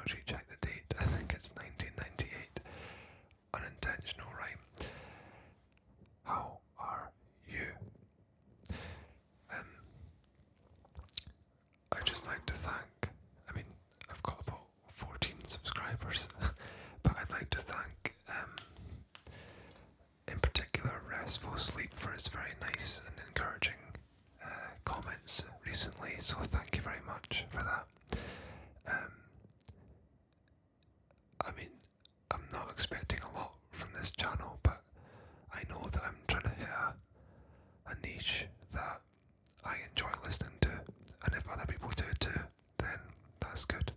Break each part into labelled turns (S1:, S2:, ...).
S1: actually check the date. I think it's 1998. Unintentional rhyme. How are you? I'd just like to thank, I've got about 14 subscribers, but I'd like to thank, in particular, Restful Sleep for his very nice and encouraging comments recently, so thank you very much for that. I'm not expecting a lot from this channel, but I know that I'm trying to hit a niche that I enjoy listening to, and if other people do too, then that's good.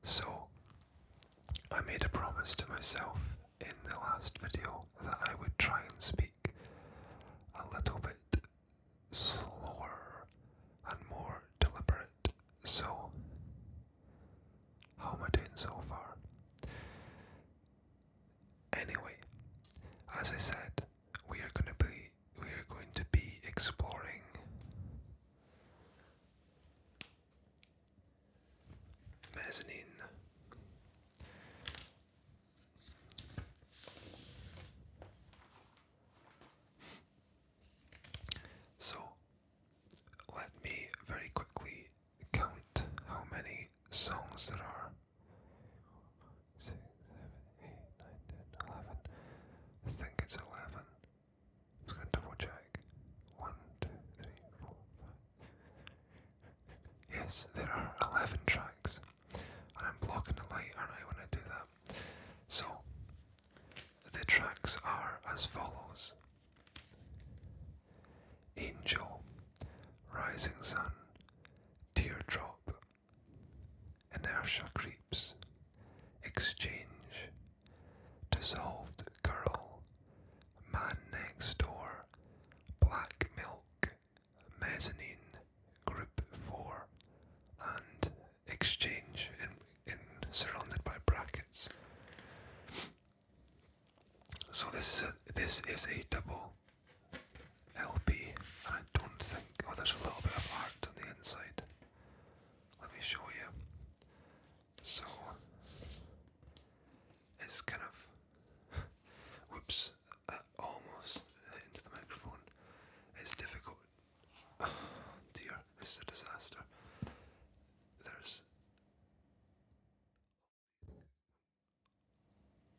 S1: So I made a promise to myself in the last video that I would try and speak a little bit slower and more deliberate. So how am I doing so far? Anyway, as I said, we are going to be exploring Mezzanine. So, let me very quickly count how many songs there are. 6, 7, 8, 9, 10, 11. I think it's 11. I'm just going to double check. 1, 2, 3, 4, 5. Yes, there are 11 tracks. And I'm blocking the light, aren't I, when I do that? So, the tracks are as follows: Angel, Rising Sun, Teardrop, Inertia Creeps, Exchange, Dissolved Girl, Man Next Door, Black Milk, Mezzanine, Group 4, and Exchange in surrounded by brackets. So this is a double LP, and I don't think, oh, there's a little bit of art on the inside. Let me show you. So it's kind of, whoops, almost into the microphone. It's difficult. Oh dear, this is a disaster. There's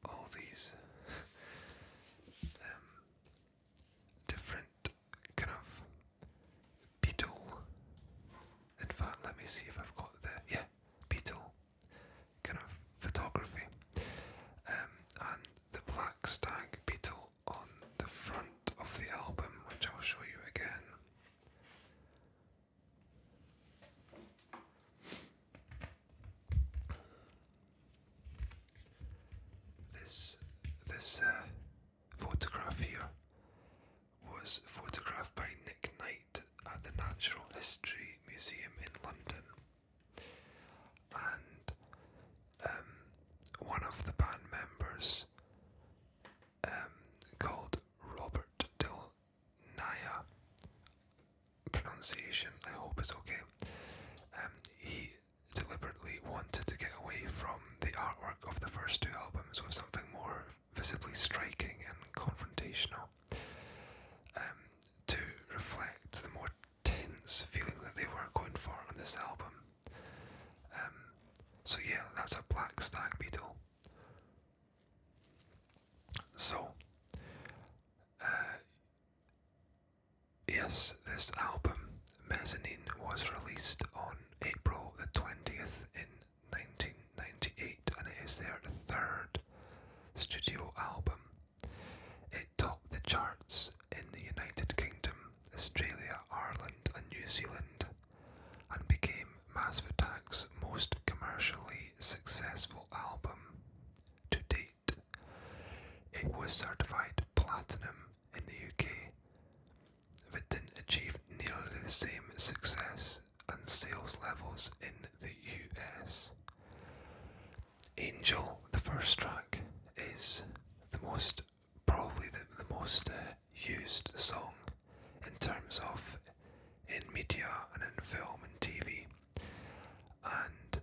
S1: all these different kind of beetle. In fact, let me see if I've got beetle kind of photography. And the black stag beetle on the front of the album, which I'll show you again. This photograph here was photographed by Nick Knight at the Natural History Museum in London, and one of the band members, called Robert Del Naya, pronunciation I hope is okay, he deliberately wanted to get away from the artwork of the first two albums with something more visibly striking and confrontational, to reflect the more tense feeling that they were going for on this album. So yeah, that's a black stag beetle. So, yes, this album, Mezzanine, was released on April the 20th in 1998, and it is their third studio album. It topped the charts in the United Kingdom, Australia, Ireland, and New Zealand, and became Massive Attack's most commercially successful album to date. It was certified platinum in the UK, but it didn't achieve nearly the same success and sales levels in the US. Angel, the first track, is probably the most used song in terms of in media and in film and TV, and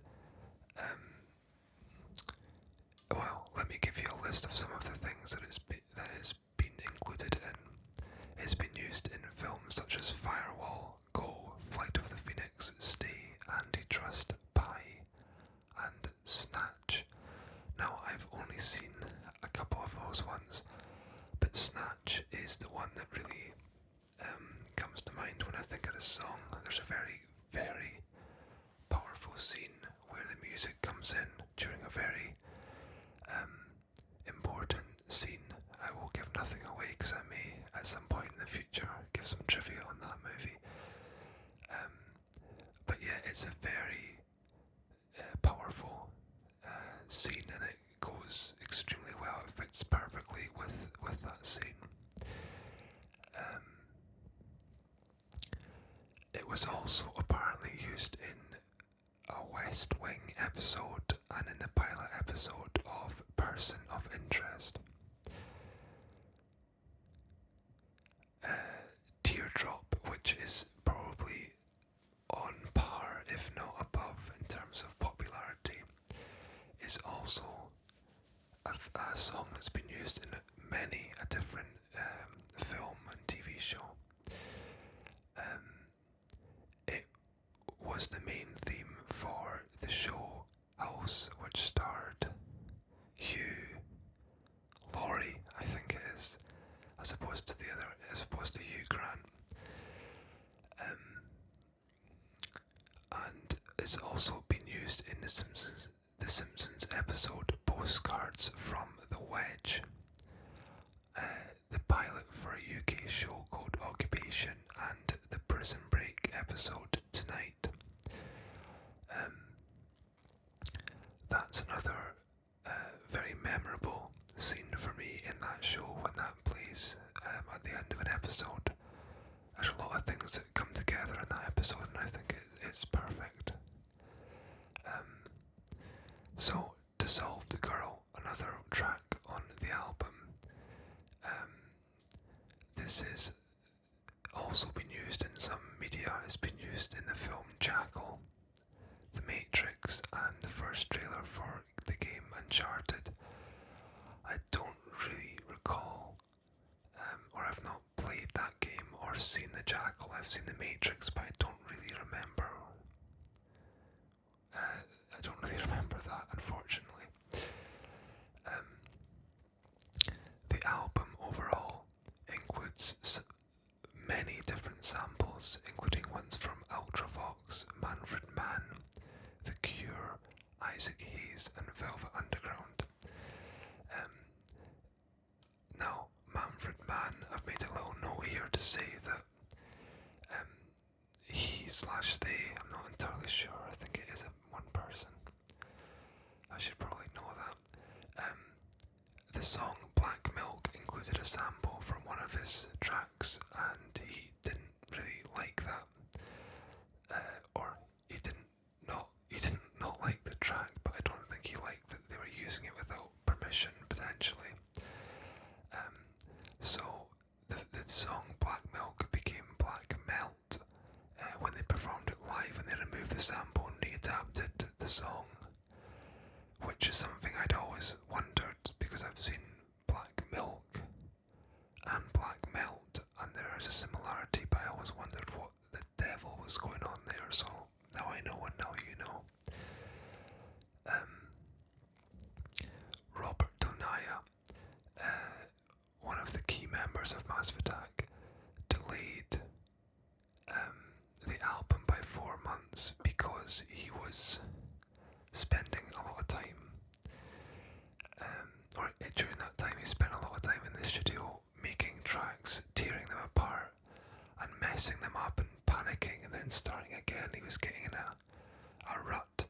S1: list of some of the things that has been included in. It's been used in films such as Firewall, Go, Flight of the Phoenix, Stay, Antitrust, Pie, and Snatch. Now, I've only seen a couple of those ones, but Snatch is the one that really comes to mind when I think of this song. There's a very, very powerful scene where the music comes in during a very important scene. I will give nothing away because I may at some point in the future give some trivia on that movie. But yeah, it's a very powerful scene, and it goes extremely well. It fits perfectly with that scene. It was also apparently used in a West Wing episode and in the pilot episode of Person of Interest. Teardrop, which is probably on par, if not above, in terms of popularity, is also a song that's been used in many a different film and TV show. It was the main theme for the show House, which starred Hugh Laurie, I think it is, as opposed to Hugh Grant. And it's also been used in The Simpsons episode Postcards from the Wedge, the pilot for a UK show called Occupation, and the Prison Break episode Tonight. That's another very memorable scene for me in that show when that plays at the end of an episode. There's a lot of things that come together in that episode, and I think it's perfect. So, Dissolve the Girl, another track on the album. This is also been used in some media. It's been used in the film Jackal, The Matrix, and the first trailer for the game Uncharted. I don't really recall, or I've not played that game or seen the Jackal. I've seen The Matrix, but I don't really remember. That, unfortunately. The album overall includes many different samples, including ones from Ultravox, Manfred Mann, The Cure, Isaac Hayes, and Velvet Underground. Now, Manfred Mann, I've made a little note here to say that he/they, I'm not entirely sure, I think it is one person. I should probably know that. The song Black Milk included a sample from one of his tracks, and he didn't really like that. Or he didn't not like the track, but I don't think he liked that they were using it without permission, potentially. So the song Black Milk became Black Melt when they performed it live, and they removed the sample and readapted the song, which is something I'd always wondered, because I've seen Black Milk and Black Melt, and there is a similarity, but I always wondered what the devil was going on there, so now I know, and now you know. Robert Donaya, one of the key members of Massive Attack, delayed the album by 4 months because he was spending a lot of time, during that time he spent a lot of time in the studio making tracks, tearing them apart and messing them up and panicking and then starting again. He was getting in a rut.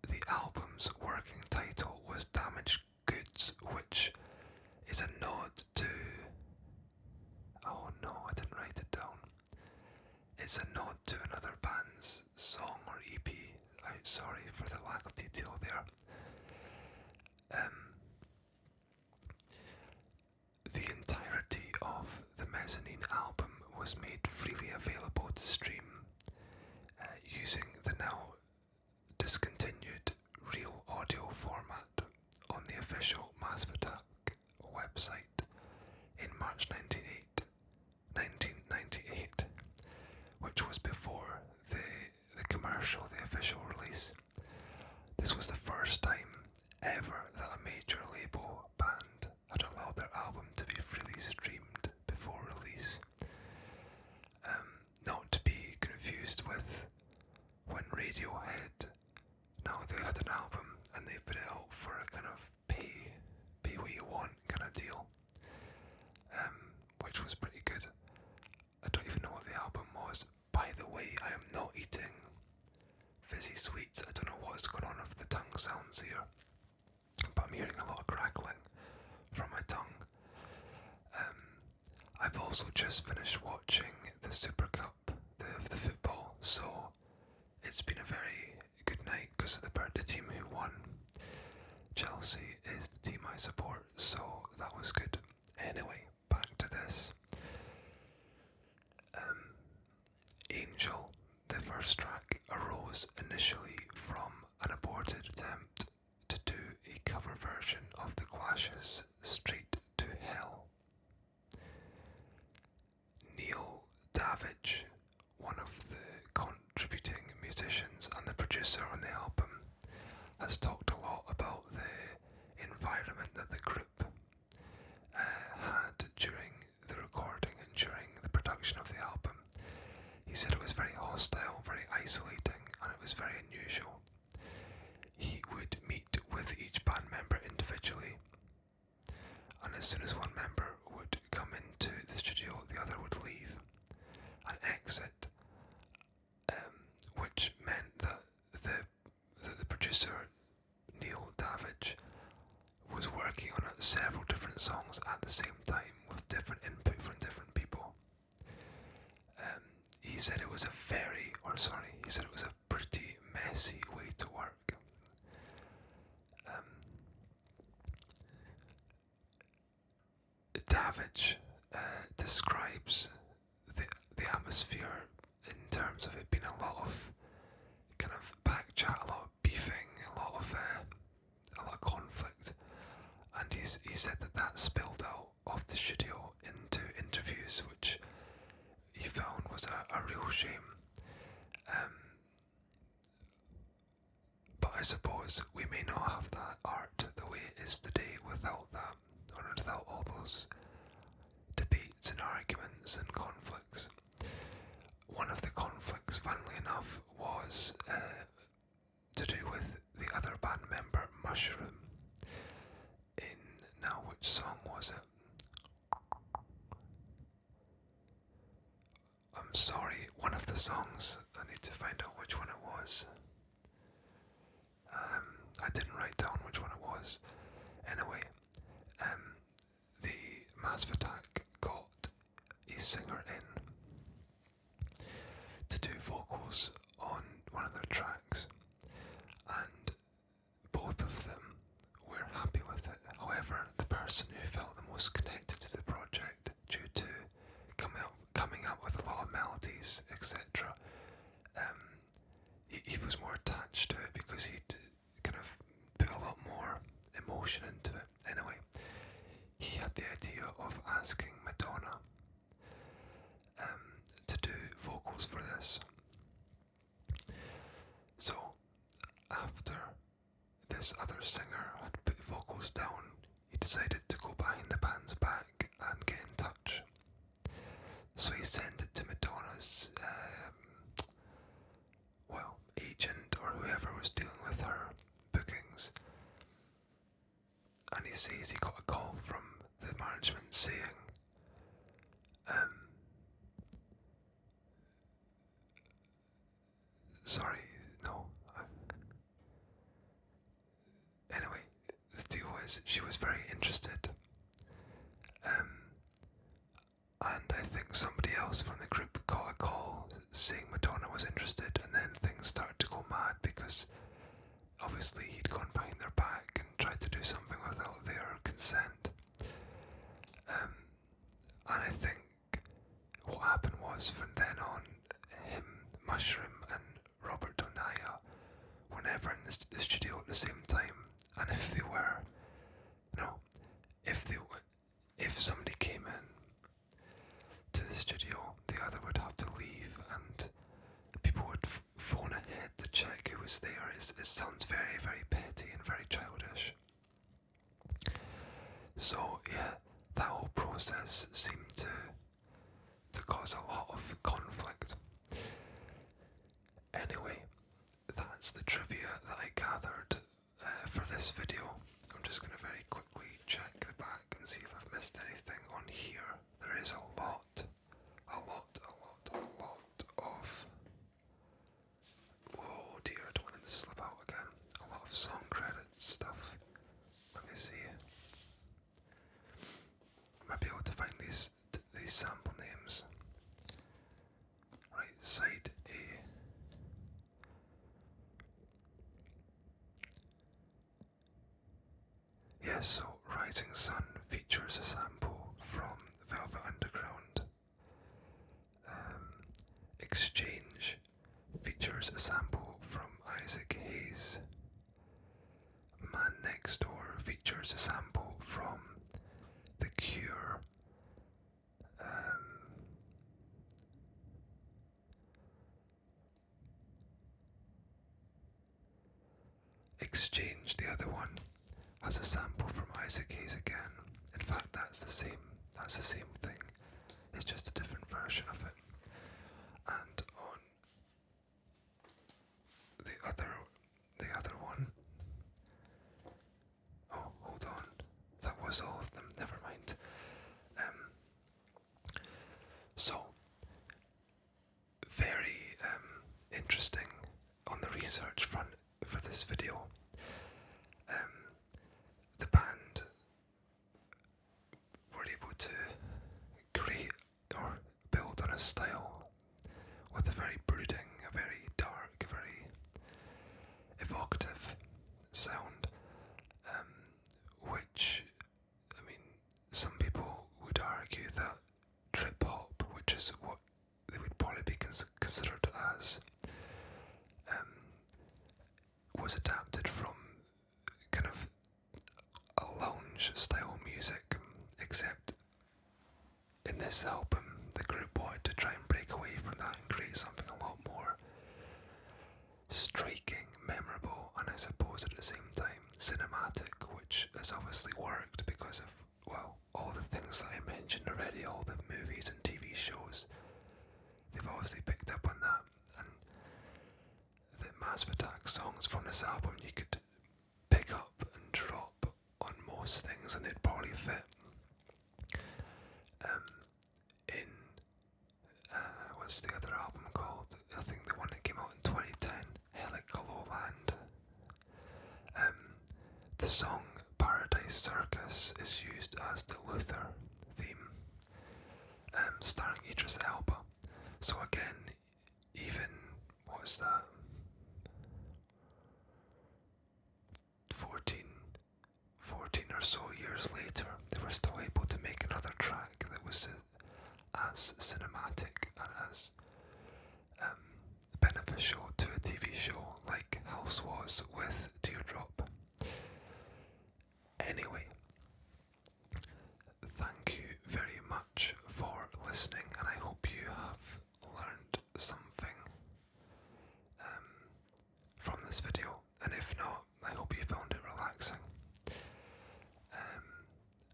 S1: The album's working title was Damaged Goods, which is a nod to... Oh no, I didn't write it down. It's a nod to another band's song or EP. I'm sorry for the lack of detail there. The entirety of the Mezzanine album was made freely available to stream using the now discontinued Real Audio format on the official website in March 1998, which was before the the official release. This was the first time ever that a major label band had allowed their album to be freely streamed before release. Not to be confused with when Radiohead, now they had an album and they put it out for a kind of pay what you want kind of deal, which was pretty good. I don't even know what the album was. By the way, I am not eating fizzy sweets. I don't know what's going on with the tongue sounds here, but I'm hearing a lot of crackling from my tongue. I've also just finished watching the Super Cup, the football, so it's been a very good night because the team who won, Chelsea, is the team I support, so that was good. Anyway, back to this. Angel, the first track, arose initially from an aborted attempt to do a cover version of The Clash's Straight to Hell. Neil Davidge, one of the contributing musicians and the producer on the album, has talked a lot about the environment that the group had during the recording and during the production of the album. He said it was very hostile, very isolating, and it was very unusual. He would meet with each band member individually, and as soon as one member would come into the studio, the other would leave and exit, which meant that the producer, Neil Davidge, was working on several different songs at the same time with different input from different people. He said it was a pretty messy way to work. Davidge describes the atmosphere in terms of it being a lot of kind of back chat, a lot of beefing, a lot of conflict, and he said that spilled out of the studio into interviews, which he found was a real shame. But I suppose we may not have that art the way it is today without that, or without all those debates and arguments and conflicts. One of the conflicts, funnily enough, was to do with the other band member, Mushroom. Now which song was it? I'm sorry, one of the songs, I need to find out which one it was. I didn't write down which one it was. Anyway, the Massive Attack got a singer in to do vocals on one of their tracks, and both of them were happy with it. However, the person who felt the most connected to the project, due to coming up with a lot of melodies, etc., he was more attached to it because he'd kind of put a lot more emotion into it. Anyway, he had the idea of asking Madonna to do vocals for this. So, after this other singer had put vocals down, he decided to go behind the band's back and get in touch. So he sent it to Madonna's agent or whoever was dealing with her bookings, and he says he got a call from the management saying anyway, the deal is she was very interested, and I think somebody else from the group got a call saying Madonna was interested, and then things started to go mad because obviously he'd gone behind their back and tried to do something without their consent. And I think what happened was, from then on, him, Mushroom, and Robert Donaya were never in the studio at the same time, and if they were, is there. It sounds very, very petty and very childish. So yeah, that whole process seemed to cause a lot of conflict. Anyway, that's the trivia that I gathered for this video. I'm just going to very quickly check the back and see if I've missed anything on here. There is a lot of... Oh dear, I don't want it to slip out again. A lot of song credits stuff. Let me see. I might be able to find these sample names. Right, side A. Yes, so Rising Sun features a sample from Velvet Underground. Exchange features a sample from Isaac Hayes. Man Next Door features a sample from The Cure. Exchange, the other one, has a sample from Isaac Hayes again. In fact, that's the same thing. It's just a different version of it. And on the other one, oh, hold on, that was all of them. Never mind. So very interesting on the research front for this video. The band were able to create or build on a style with a very brooding, a very dark, a very evocative sound, which, I mean, some people would argue that trip hop, which is what they would probably be considered as, was adapted from kind of a lounge style music, except in this album the group wanted to try and break away from that and create something a lot more striking, memorable, and I suppose at the same time cinematic, which has obviously worked because of, well, all the things that I mentioned already, all the movies and TV shows. They've obviously picked up on that, and the Massive Attack songs from this album you could pick up and drop on most things and they'd probably fit. In what's the other album called? I think the one that came out in 2010, Helical Land. The song Paradise Circus is used as the Luther theme, starring Idris Elba. So again, even, what was that, 14 or so years later, they were still able to make another track that was as cinematic and as beneficial to a TV show like House was with Teardrop. Anyway, thank you very much for listening, and I hope you have learned something from this video, and if not, I hope you found it relaxing.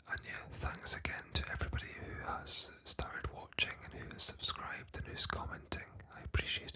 S1: And yeah, thanks again to everybody who has started watching and who has subscribed and who's commenting. I appreciate